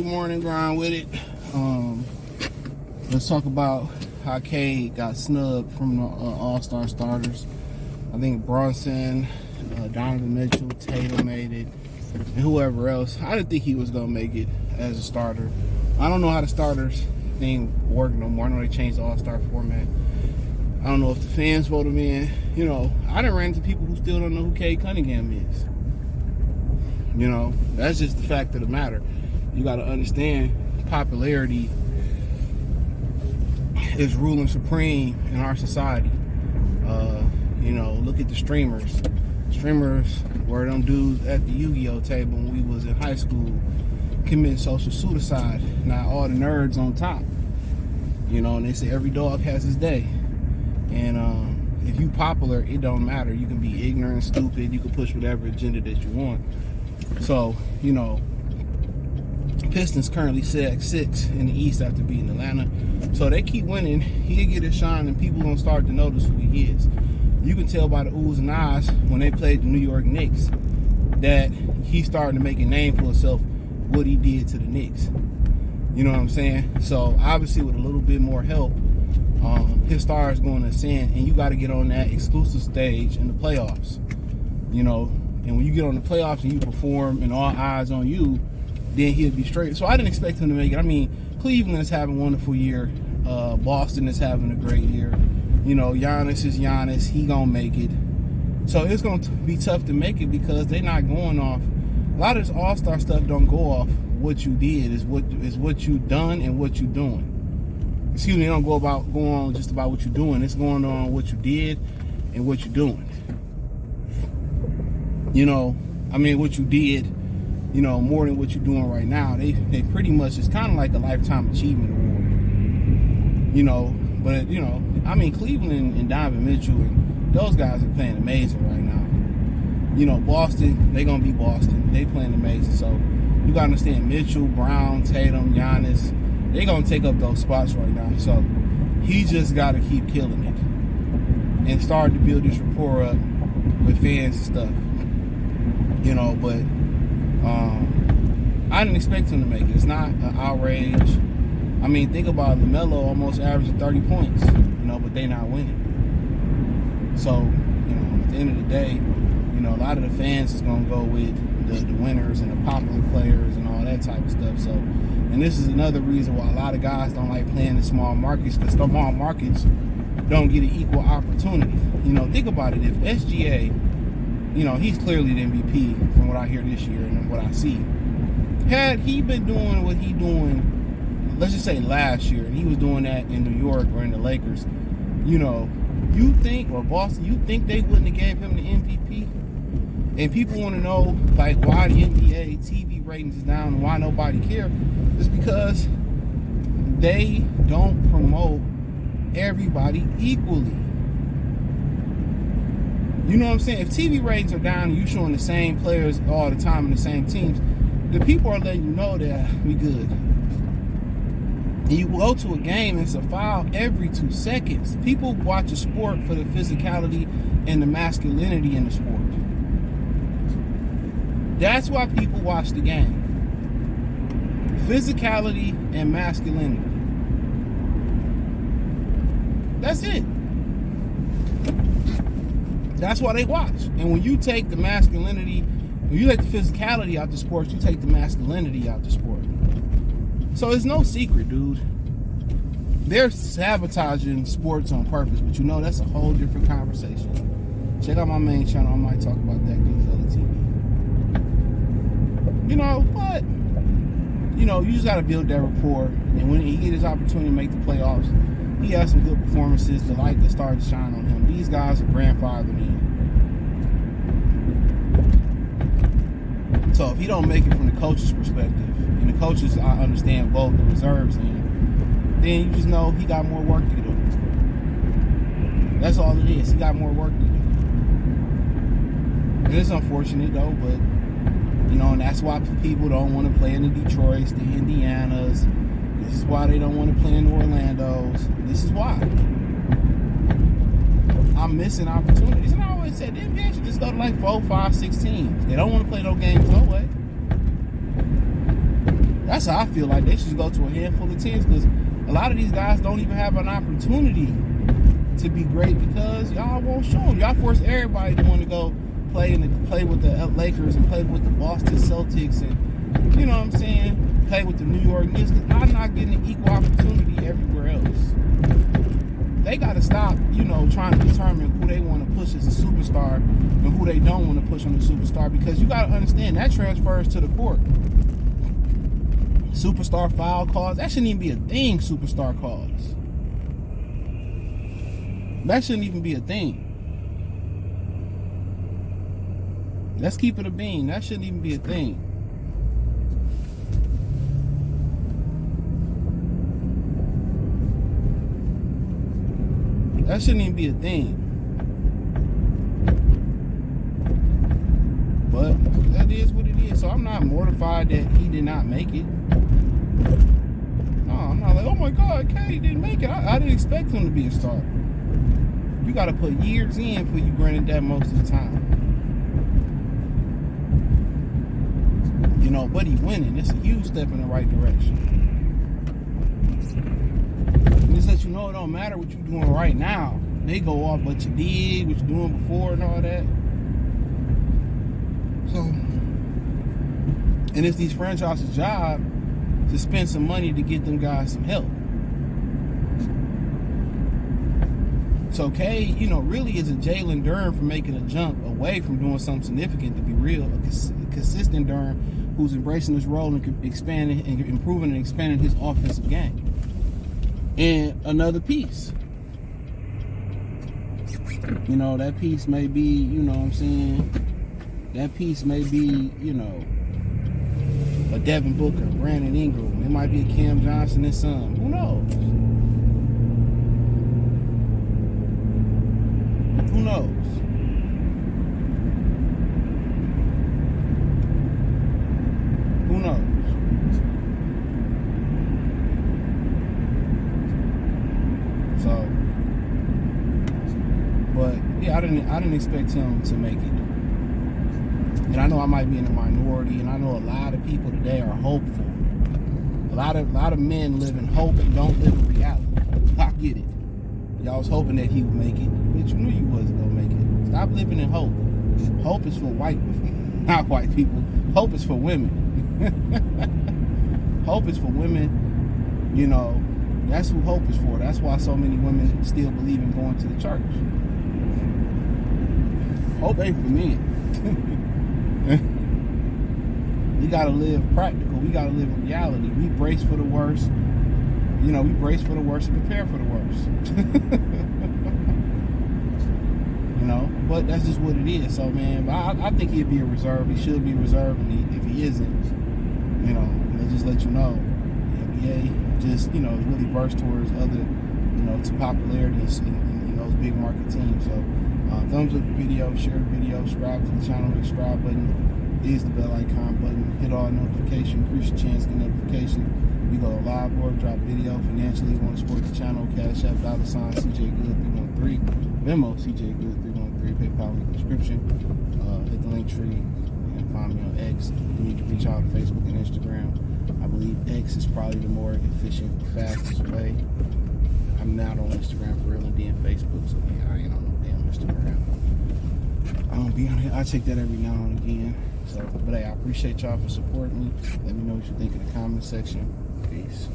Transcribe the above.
morning grind with it. Let's talk about how Cade got snubbed from the All-Star starters. I think Bronson, Donovan Mitchell, Tatum made it, and whoever else. I didn't think he was going to make it as a starter. I don't know how the starters thing work no more. I know they changed the All-Star format. I don't know if the fans voted him in. You know, I done ran into people who still don't know who Cade Cunningham is. You know, that's just the fact of the matter. You got to understand popularity is ruling supreme in our society. You know, look at the streamers. Streamers were them dudes at the Yu-Gi-Oh table when we was in high school committing social suicide. Now all the nerds on top. You know, and they say every dog has his day. And if you popular, it don't matter. You can be ignorant, stupid. You can push whatever agenda that you want. So, you know, Pistons currently sit at 6 in the East after beating Atlanta. So they keep winning. He'll get his shine, and people gonna start to notice who he is. You can tell by the oohs and ahs when they played the New York Knicks that he's starting to make a name for himself. What he did to the Knicks. You know what I'm saying? So obviously, with a little bit more help, his star is going to ascend, and you got to get on that exclusive stage in the playoffs. You know, and when you get on the playoffs and you perform and all eyes on you, then he'll be straight. So I didn't expect him to make it. I mean, Cleveland is having a wonderful year. Boston is having a great year. You know, Giannis is Giannis. He gonna make it. So it's gonna be tough to make it because they're not going off. A lot of this All-Star stuff don't go off what you did. Is what you done and what you doing. Excuse me, it don't go on just about what you're doing. It's going on what you did and what you're doing. You know, I mean, what you did, you know, more than what you're doing right now. They pretty much, it's kind of like a Lifetime Achievement Award. You know, but, you know, I mean, Cleveland and Donovan Mitchell and those guys are playing amazing right now. You know, Boston, they going to be Boston. They playing amazing. So you got to understand Mitchell, Brown, Tatum, Giannis, they going to take up those spots right now. So he just got to keep killing it and start to build this rapport up with fans and stuff. You know, but I didn't expect him to make it. It's not an outrage. I mean, think about LaMelo almost averaging 30 points, you know, but they not winning. So, you know, at the end of the day, you know, a lot of the fans is going to go with the winners and the popular players and all that type of stuff. So, and this is another reason why a lot of guys don't like playing in small markets, because small markets don't get an equal opportunity. You know, think about it. If SGA, you know, he's clearly the MVP from what I hear this year and what I see. Had he been doing what he doing, let's just say last year, and he was doing that in New York or in the Lakers, you know, you think, or Boston, you think they wouldn't have gave him the MVP? And people want to know, like, why the NBA TV ratings is down and why nobody cares. It's because they don't promote everybody equally. You know what I'm saying? If TV ratings are down and you showing the same players all the time in the same teams, the people are letting you know that we good. And you go to a game and it's a foul every 2 seconds. People watch a sport for the physicality and the masculinity in the sport. That's why people watch the game. Physicality and masculinity. That's it. That's why they watch. And when you take the masculinity, when you take the physicality out the sport, you take the masculinity out the sport. So it's no secret, dude. They're sabotaging sports on purpose, but you know that's a whole different conversation. Check out my main channel. I might talk about that good fella TV. You know, but you know, you just gotta build that rapport. And when he get his opportunity to make the playoffs, he has some good performances. The light that started to shine on him. These guys are grandfathered in. So if he don't make it from the coach's perspective, and the coaches, I understand, vote the reserves in, then you just know he got more work to do. That's all it is. He got more work to do. And it's unfortunate though, but you know, and that's why people don't want to play in the Detroits, the Indianas. This is why they don't want to play in the Orlandos. This is why. I'm missing opportunities. And I always said, the NBA should just go to like 4, 5, 6 teams. They don't want to play those games no way. That's how I feel like they should go to a handful of teams, because a lot of these guys don't even have an opportunity to be great because y'all won't show them. Y'all force everybody to want to go play with the Lakers and play with the Boston Celtics and, you know what I'm saying, play with the New York Knicks, because I'm not getting an equal opportunity everywhere else. They got to stop, trying to determine who they want to push as a superstar and who they don't want to push on the superstar, because you got to understand that transfers to the court. Superstar foul calls, that shouldn't even be a thing. Superstar calls, that shouldn't even be a thing. Let's keep it a bean. That shouldn't even be a thing. That shouldn't even be a thing. But that is what it is. So I'm not mortified that he did not make it. No, I'm not like, oh my God, Cade didn't make it. I didn't expect him to be a star. You got to put years in before you granted that most of the time. But he winning. It's a huge step in the right direction. And just let you know it don't matter what you're doing right now. They go off what you did, what you're doing before and all that. So, and it's these franchises' job to spend some money to get them guys some help. So Cade, really is a Jalen Durham for making a jump away from doing something significant, to be real. A consistent Durham who's embracing this role and expanding and improving and expanding his offensive game. And another piece. That piece may be, that piece may be, a Devin Booker, Brandon Ingram. It might be a Cam Johnson and son. Who knows? Who knows? Who knows? So, but yeah, I didn't expect him to make it. And I know I might be in a minority, and I know a lot of people today are hopeful. A lot of men live in hope and don't live in reality. I get it. Y'all was hoping that he would make it, but you knew you wasn't gonna make it. Stop living in hope. Hope is for not white people. Hope is for women. Hope is for women. That's who hope is for. That's why so many women still believe in going to the church. Hope ain't for men. We gotta live practical. We gotta live in reality. We brace for the worst. We brace for the worst and prepare for the worst. But that's just what it is. So, man, I think he'd be a reserve. He should be a reserve, and if he isn't, they just let you know. The NBA just, is really versed towards other, to popularity in those big market teams. So, thumbs up the video, share the video, subscribe to the channel. The subscribe button is the bell icon button. Hit all notifications, increase your chance to get notification. We go live or drop video financially. You want to support the channel, Cash App, $, CJ Good 313, Venmo, CJ Good 313, PayPal in the description. Hit the link tree and find me on X. You need to reach out on Facebook and Instagram. I believe X is probably the more efficient, fastest way. I'm not on Instagram for real, and then Facebook, so yeah, I ain't on no damn Instagram. I don't be on it. I check that every now and again. So, but hey, I appreciate y'all for supporting me. Let me know what you think in the comment section. Peace.